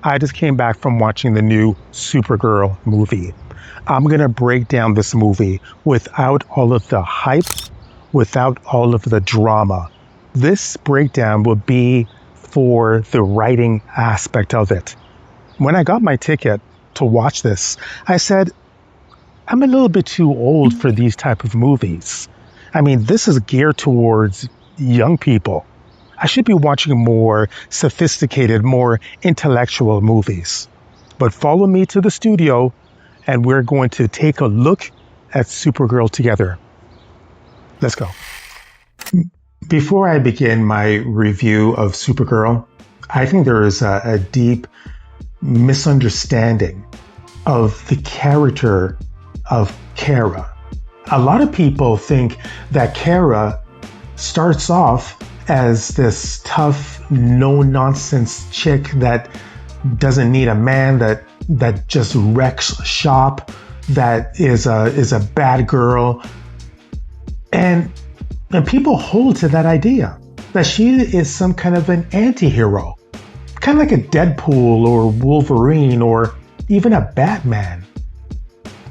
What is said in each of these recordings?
I just came back from watching the new Supergirl movie. I'm going to break down this movie without all of the hype, without all of the drama. This breakdown will be for the writing aspect of it. When I got my ticket to watch this, I said, I'm a little bit too old for these type of movies. I mean, this is geared towards young people. I should be watching more sophisticated, more intellectual movies. But follow me to the studio and we're going to take a look at Supergirl together. Let's go. Before I begin my review of Supergirl, I think there is a deep misunderstanding of the character of Kara. A lot of people think that Kara starts off as this tough, no-nonsense chick that doesn't need a man, that just wrecks shop, that is a bad girl. And people hold to that idea that she is some kind of an anti-hero, kind of like a Deadpool or Wolverine or even a Batman.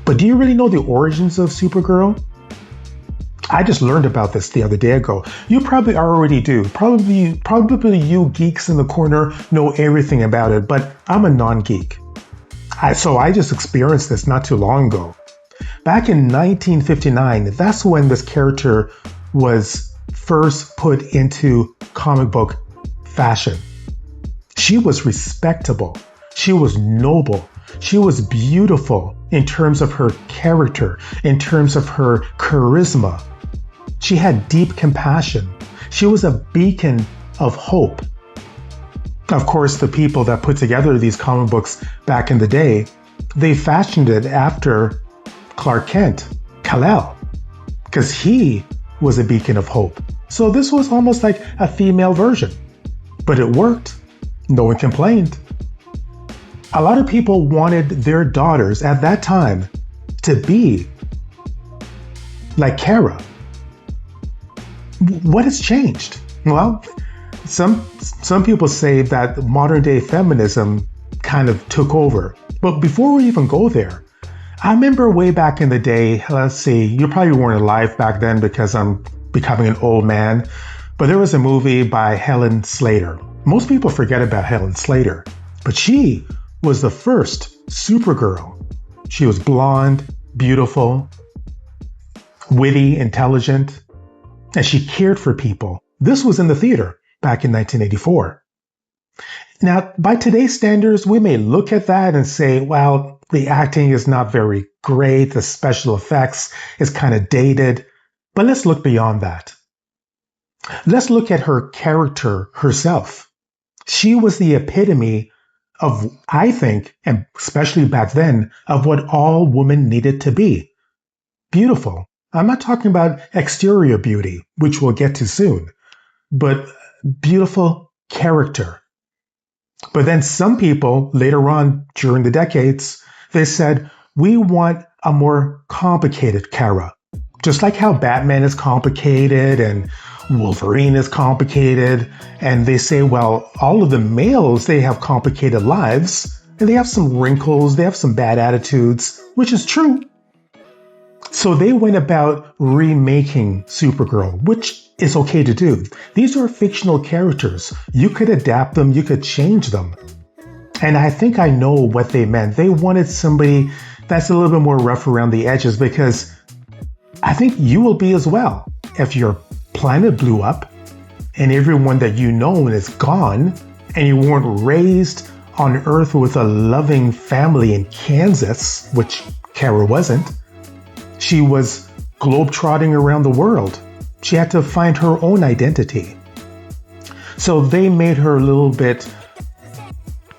But do you really know the origins of Supergirl? I just learned about this the other day ago. You probably already do. Probably you geeks in the corner know everything about it, but I'm a non-geek. So I just experienced this not too long ago. Back in 1959, that's when this character was first put into comic book fashion. She was respectable. She was noble. She was beautiful in terms of her character, in terms of her charisma. She had deep compassion. She was a beacon of hope. Of course, the people that put together these comic books back in the day, they fashioned it after Clark Kent, Kal-El, because he was a beacon of hope. So this was almost like a female version. But it worked. No one complained. A lot of people wanted their daughters at that time to be like Kara. What has changed? Well, some people say that modern day feminism kind of took over. But before we even go there, I remember way back in the day, let's see, you probably weren't alive back then because I'm becoming an old man, but there was a movie by Helen Slater. Most people forget about Helen Slater, but she was the first Supergirl. She was blonde, beautiful, witty, intelligent, and she cared for people. This was in the theater back in 1984. Now, by today's standards, we may look at that and say, well, the acting is not very great, the special effects is kind of dated, but let's look beyond that. Let's look at her character herself. She was the epitome of, I think, and especially back then, of what all women needed to be. Beautiful. I'm not talking about exterior beauty, which we'll get to soon, but beautiful character. But then some people later on during the decades, they said, we want a more complicated Kara. Just like how Batman is complicated and Wolverine is complicated. And they say, well, all of the males, they have complicated lives and they have some wrinkles, they have some bad attitudes, which is true. So they went about remaking Supergirl, which is okay to do. These are fictional characters. You could adapt them, you could change them. And I think I know what they meant. They wanted somebody that's a little bit more rough around the edges, because I think you will be as well. If your planet blew up and everyone that you know is gone and you weren't raised on Earth with a loving family in Kansas, which Kara wasn't, she was globetrotting around the world. She had to find her own identity. So they made her a little bit,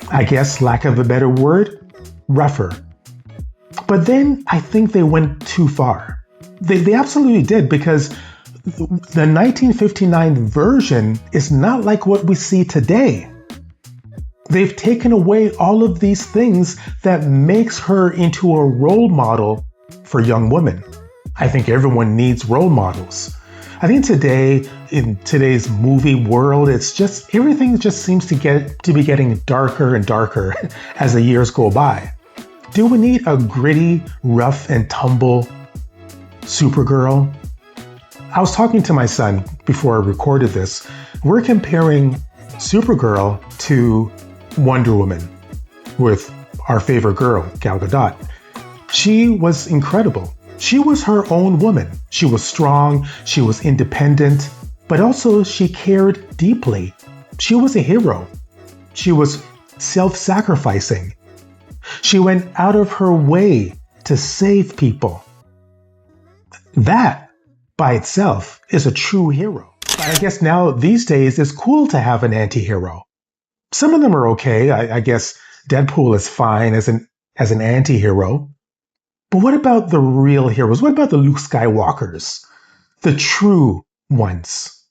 I guess, lack of a better word, rougher. But then I think they went too far. They absolutely did, because the 1959 version is not like what we see today. They've taken away all of these things that makes her into a role model for young women. I think everyone needs role models. I think today, in today's movie world, it's just everything just seems to be getting darker and darker as the years go by. Do we need a gritty, rough and tumble Supergirl? I was talking to my son before I recorded this. We're comparing Supergirl to Wonder Woman with our favorite girl, Gal Gadot. She was incredible. She was her own woman. She was strong, she was independent, but also she cared deeply. She was a hero. She was self-sacrificing. She went out of her way to save people. That by itself is a true hero. But I guess now these days it's cool to have an anti-hero. Some of them are okay. I guess Deadpool is fine as an anti-hero. But what about the real heroes? What about the Luke Skywalkers? The true ones.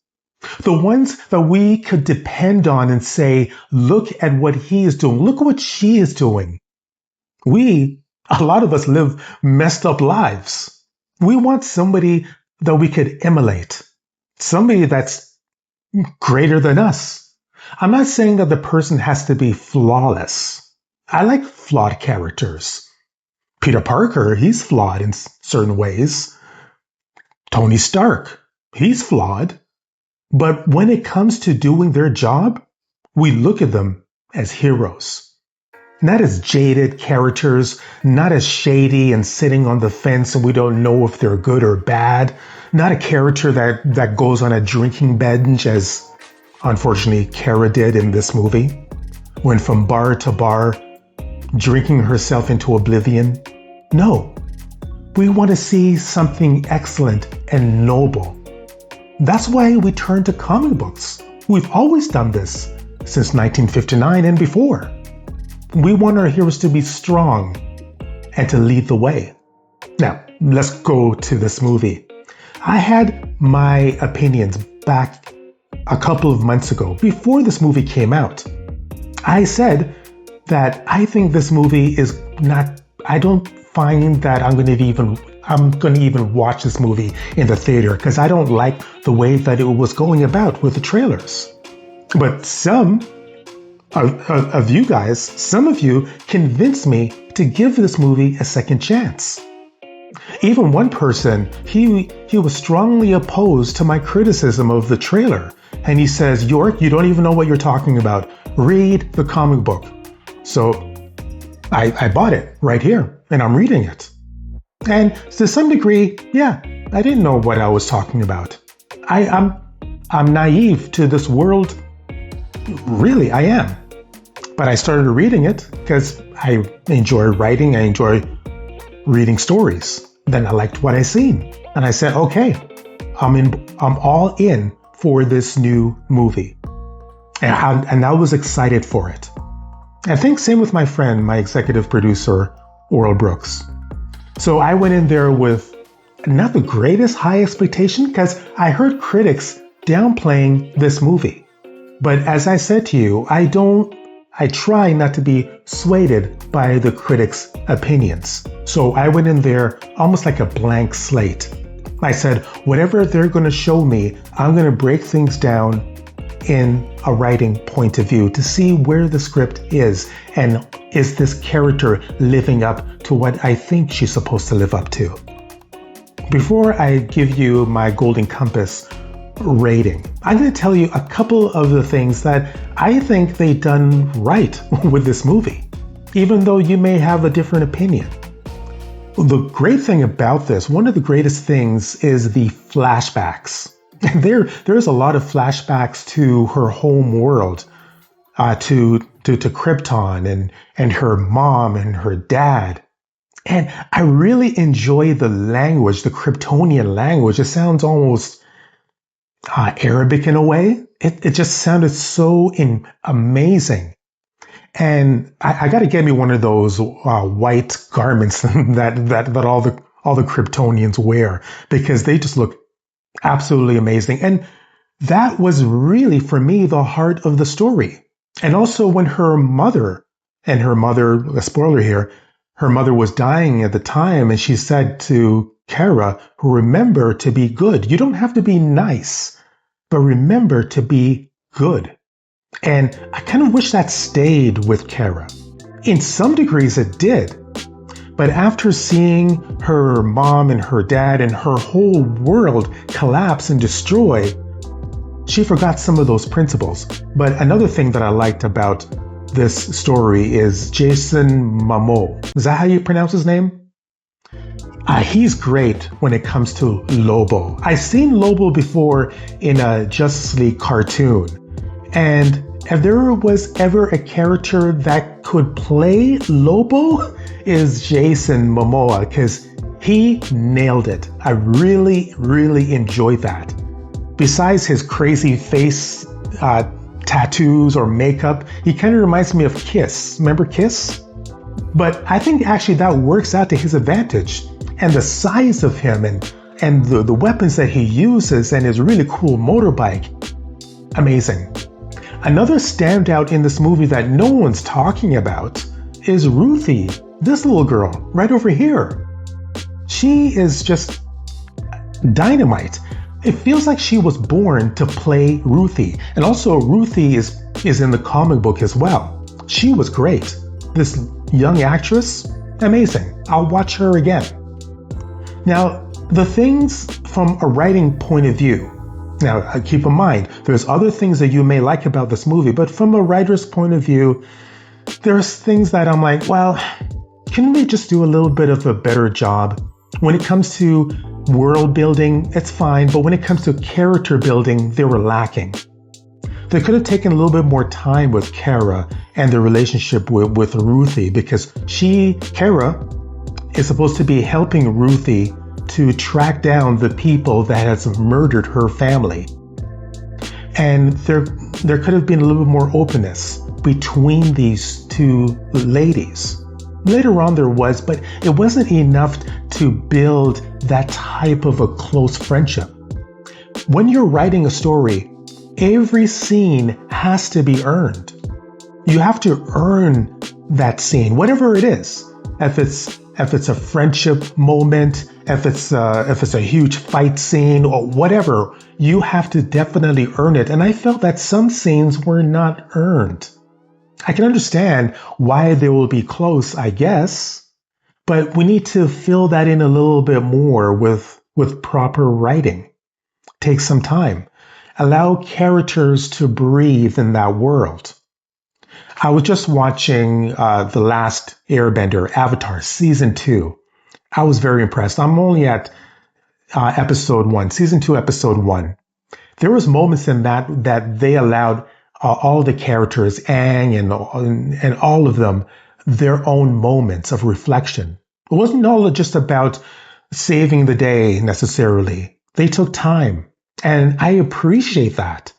The ones that we could depend on and say, look at what he is doing. Look at what she is doing. A lot of us live messed up lives. We want somebody that we could emulate. Somebody that's greater than us. I'm not saying that the person has to be flawless. I like flawed characters. Peter Parker, he's flawed in certain ways. Tony Stark, he's flawed. But when it comes to doing their job, we look at them as heroes. Not as jaded characters, not as shady and sitting on the fence and we don't know if they're good or bad. Not a character that goes on a drinking binge as unfortunately Kara did in this movie. Went from bar to bar, drinking herself into oblivion. No, we want to see something excellent and noble. That's why we turn to comic books. We've always done this since 1959 and before. We want our heroes to be strong and to lead the way. Now, let's go to this movie. I had my opinions back a couple of months ago, before this movie came out. I said that I think this movie is not, I don't find that I'm going to even watch this movie in the theater because I don't like the way that it was going about with the trailers. But some of you guys, some of you convinced me to give this movie a second chance. Even one person, he was strongly opposed to my criticism of the trailer. And he says, York, you don't even know what you're talking about. Read the comic book. So I bought it right here and I'm reading it. And to some degree, yeah, I didn't know what I was talking about. I'm naive to this world. Really, I am. But I started reading it because I enjoy writing. I enjoy reading stories. Then I liked what I seen. And I said, okay, I'm all in for this new movie. And I was excited for it. I think same with my friend, my executive producer, Oral Brooks. So I went in there with not the greatest high expectation because I heard critics downplaying this movie. But as I said to you, I try not to be swayed by the critics' opinions. So I went in there almost like a blank slate. I said, whatever they're going to show me, I'm going to break things down in a writing point of view to see where the script is and is this character living up to what I think she's supposed to live up to. Before I give you my Golden Compass rating, I'm going to tell you a couple of the things that I think they done right with this movie, even though you may have a different opinion. The great thing about this, one of the greatest things is the flashbacks. There's a lot of flashbacks to her home world, to Krypton and her mom and her dad. And I really enjoy the language, the Kryptonian language. It sounds almost Arabic in a way. It just sounded so amazing. And I got to get me one of those white garments that all the Kryptonians wear because they just look absolutely amazing. And that was really, for me, the heart of the story. And also when her mother, a spoiler here, her mother was dying at the time, and she said to Kara, remember to be good. You don't have to be nice, but remember to be good. And I kind of wish that stayed with Kara. In some degrees it did. But after seeing her mom and her dad and her whole world collapse and destroy, she forgot some of those principles. But another thing that I liked about this story is Jason Momoa. Is that how you pronounce his name? He's great when it comes to Lobo. I've seen Lobo before in a Justice League cartoon. And if there was ever a character that could play Lobo, is Jason Momoa, because he nailed it. I really, really enjoyed that. Besides his crazy face tattoos or makeup, he kind of reminds me of Kiss. Remember Kiss? But I think actually that works out to his advantage. And the size of him and the weapons that he uses and his really cool motorbike. Amazing. Another standout in this movie that no one's talking about is Ruthye, this little girl right over here. She is just dynamite. It feels like she was born to play Ruthye. And also Ruthye is in the comic book as well. She was great. This young actress, amazing. I'll watch her again. Now, the things from a writing point of view. Now, keep in mind, there's other things that you may like about this movie, but from a writer's point of view, there's things that I'm like, well, can we just do a little bit of a better job? When it comes to world building, it's fine, but when it comes to character building, they were lacking. They could have taken a little bit more time with Kara and the relationship with Ruthye, because Kara, is supposed to be helping Ruthye to track down the people that has murdered her family. And there could have been a little bit more openness between these two ladies. Later on there was, but it wasn't enough to build that type of a close friendship. When you're writing a story, every scene has to be earned. You have to earn that scene, whatever it is. If it's a friendship moment, if it's a huge fight scene or whatever, you have to definitely earn it. And I felt that some scenes were not earned. I can understand why they will be close, I guess, but we need to fill that in a little bit more with proper writing. Take some time. Allow characters to breathe in that world. I was just watching The Last Airbender, Avatar, Season 2. I was very impressed. I'm only at Episode 1, Season 2, Episode 1. There was moments in that they allowed all the characters, Aang and all of them, their own moments of reflection. It wasn't all just about saving the day necessarily. They took time, and I appreciate that.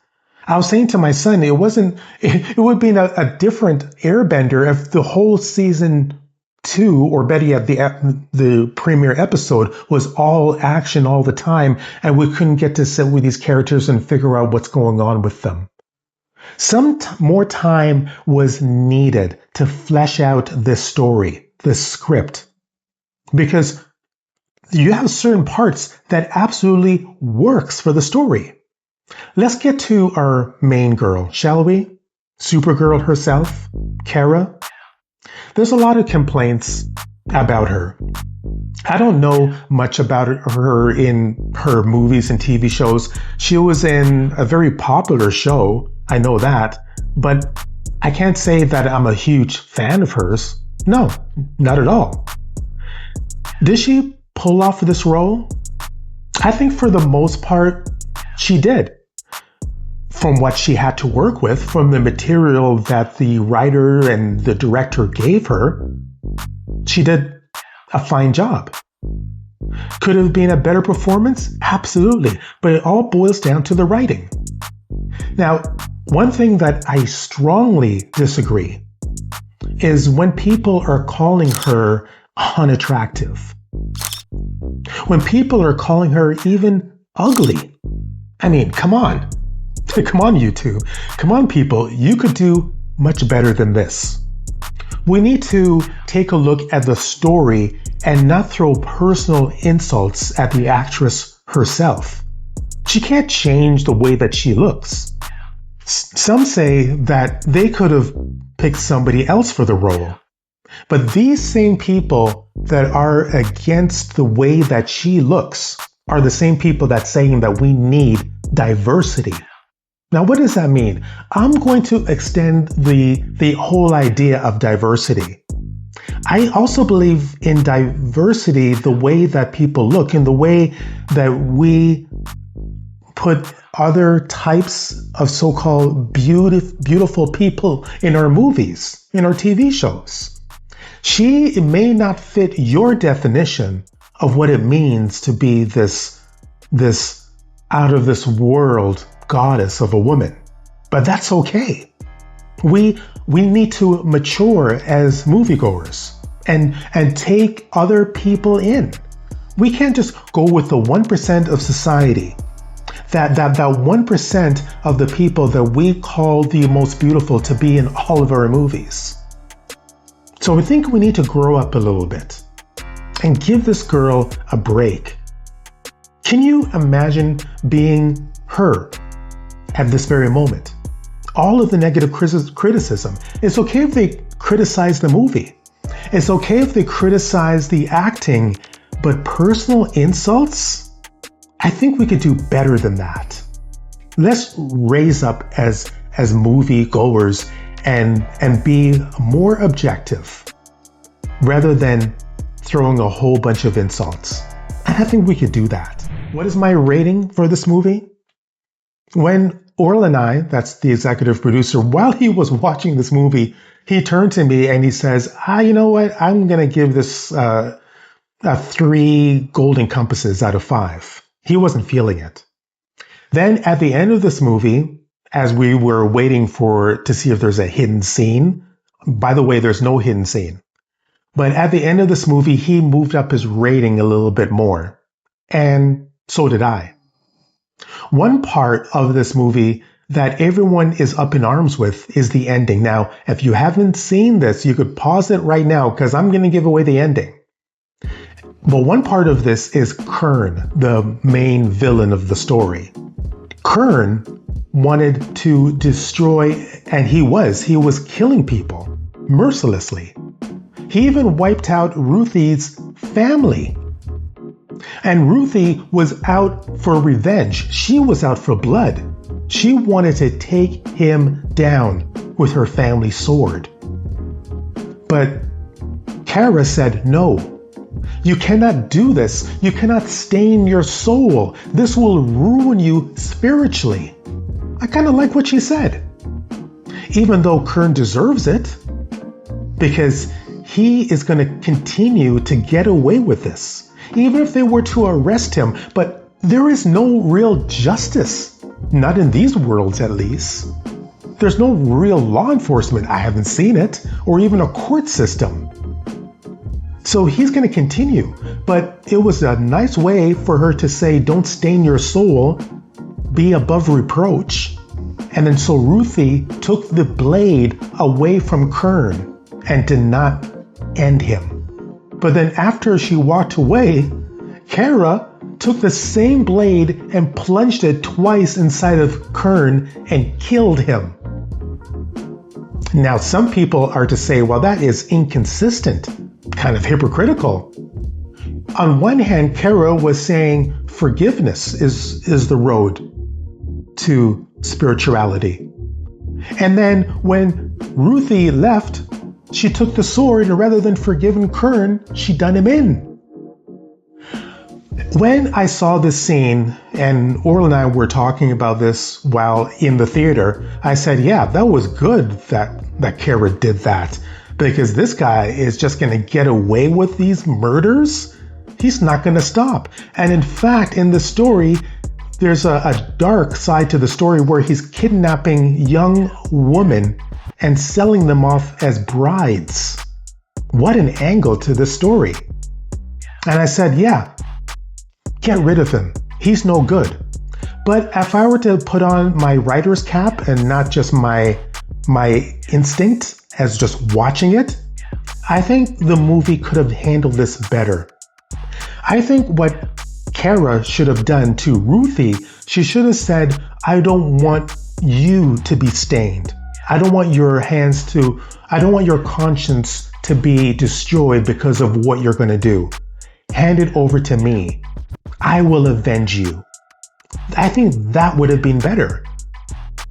I was saying to my son, it would have been a different Airbender if the whole season 2, or better yet, the premiere episode was all action all the time, and we couldn't get to sit with these characters and figure out what's going on with them. Some more time was needed to flesh out this story, this script, because you have certain parts that absolutely works for the story. Let's get to our main girl, shall we? Supergirl herself, Kara. There's a lot of complaints about her. I don't know much about her in her movies and TV shows. She was in a very popular show, I know that, but I can't say that I'm a huge fan of hers. No, not at all. Did she pull off this role? I think for the most part, she did. From what she had to work with, from the material that the writer and the director gave her, she did a fine job. Could it have been a better performance? Absolutely. But it all boils down to the writing. Now, one thing that I strongly disagree is when people are calling her unattractive. When people are calling her even ugly. I mean, come on. Come on, you two. Come on, people. You could do much better than this. We need to take a look at the story and not throw personal insults at the actress herself. She can't change the way that she looks. Some say that they could have picked somebody else for the role. But these same people that are against the way that she looks are the same people that's saying that we need diversity. Now, what does that mean? I'm going to extend the whole idea of diversity. I also believe in diversity, the way that people look, in the way that we put other types of so-called beautiful people in our movies, in our TV shows. She may not fit your definition of what it means to be this out of this world goddess of a woman, but that's okay. We need to mature as moviegoers and take other people in. We can't just go with the 1% of society, that 1% of the people that we call the most beautiful to be in all of our movies. So I think we need to grow up a little bit and give this girl a break. Can you imagine being her at this very moment? All of the negative criticism. It's okay if they criticize the movie. It's okay if they criticize the acting, but personal insults? I think we could do better than that. Let's raise up as movie goers and be more objective rather than throwing a whole bunch of insults. I think we could do that. What is my rating for this movie? When Orlanai, that's the executive producer, while he was watching this movie, he turned to me and he says, you know what? I'm going to give this 3 golden compasses out of 5. He wasn't feeling it. Then at the end of this movie, as we were waiting to see if there's a hidden scene, by the way, there's no hidden scene. But at the end of this movie, he moved up his rating a little bit more. And so did I. One part of this movie that everyone is up in arms with is the ending. Now, if you haven't seen this, you could pause it right now because I'm going to give away the ending. But one part of this is Kern, the main villain of the story. Kern wanted to destroy, and he was killing people mercilessly. He even wiped out Ruthye's family. And Ruthye was out for revenge. She was out for blood. She wanted to take him down with her family sword. But Kara said, no, you cannot do this. You cannot stain your soul. This will ruin you spiritually. I kind of like what she said. Even though Kern deserves it, because he is going to continue to get away with this. Even if they were to arrest him, but there is no real justice. Not in these worlds, at least. There's no real law enforcement. I haven't seen it, or even a court system. So he's going to continue, but it was a nice way for her to say, don't stain your soul, be above reproach. And then so Ruthye took the blade away from Kern and did not end him. But then after she walked away, Kara took the same blade and plunged it twice inside of Kern and killed him. Now, some people are to say, well, that is inconsistent, kind of hypocritical. On one hand, Kara was saying forgiveness is the road to spirituality. And then when Ruthye left, she took the sword and rather than forgiving Kern, she done him in. When I saw this scene, and Orl and I were talking about this while in the theater, I said, yeah, that was good that Kara did that, because this guy is just going to get away with these murders. He's not going to stop. And in fact, in the story, there's a dark side to the story where he's kidnapping young women and selling them off as brides. What an angle to this story. And I said, yeah, get rid of him. He's no good. But if I were to put on my writer's cap and not just my instinct as just watching it, I think the movie could have handled this better. I think what Kara should have done to Ruthye, she should have said, I don't want you to be stained. I don't want your conscience to be destroyed because of what you're going to do. Hand it over to me. I will avenge you. I think that would have been better.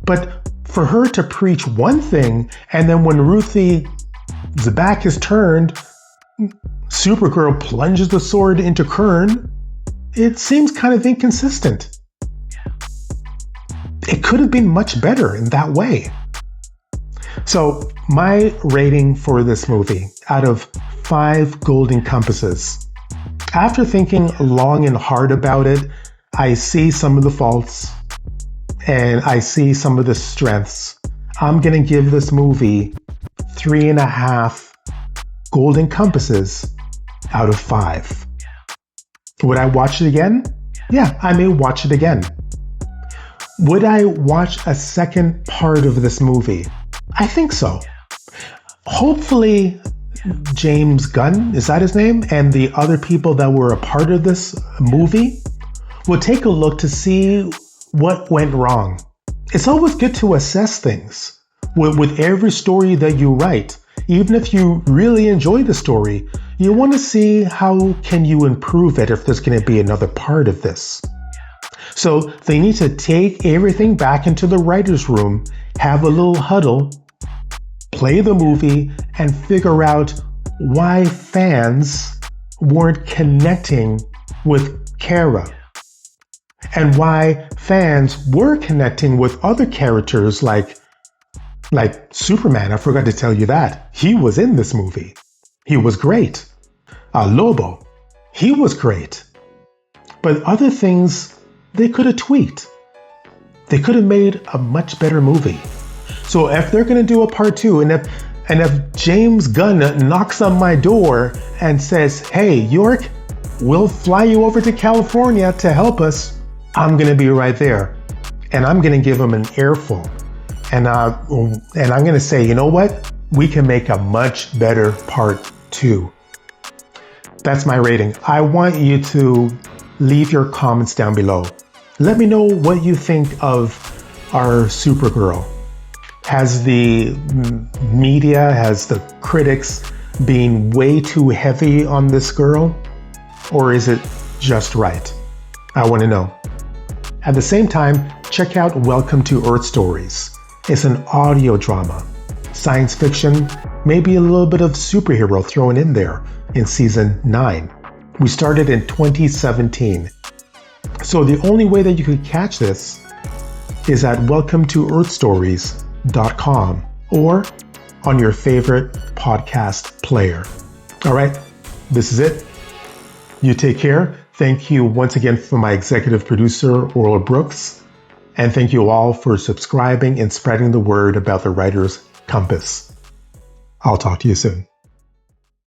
But for her to preach one thing, and then when Ruthie's back is turned, Supergirl plunges the sword into Kern, it seems kind of inconsistent. It could have been much better in that way. So my rating for this movie out of 5 golden compasses. After thinking long and hard about it, I see some of the faults and I see some of the strengths. I'm going to give this movie 3.5 golden compasses out of 5. Would I watch it again? Yeah, I may watch it again. Would I watch a second part of this movie? I think so. Hopefully, James Gunn, is that his name? And the other people that were a part of this movie will take a look to see what went wrong. It's always good to assess things. With every story that you write, even if you really enjoy the story, you want to see how can you improve it if there's going to be another part of this. So they need to take everything back into the writer's room, have a little huddle, play the movie, and figure out why fans weren't connecting with Kara. And why fans were connecting with other characters like Superman. I forgot to tell you that. He was in this movie. He was great. Lobo. He was great. But other things, they could have tweaked. They could have made a much better movie. So if they're going to do a part 2, and if James Gunn knocks on my door and says, hey, York, we'll fly you over to California to help us, I'm going to be right there. And I'm going to give him an earful. And I'm going to say, you know what? We can make a much better part 2. That's my rating. I want you to leave your comments down below. Let me know what you think of our Supergirl. Has the media, has the critics been way too heavy on this girl? Or is it just right? I want to know. At the same time, check out Welcome to Earth Stories. It's an audio drama, science fiction, maybe a little bit of superhero thrown in there in season 9. We started in 2017. So the only way that you could catch this is at welcometoearthstories.com or on your favorite podcast player. All right, this is it. You take care. Thank you once again for my executive producer, Oral Brooks. And thank you all for subscribing and spreading the word about the Writer's Compass. I'll talk to you soon.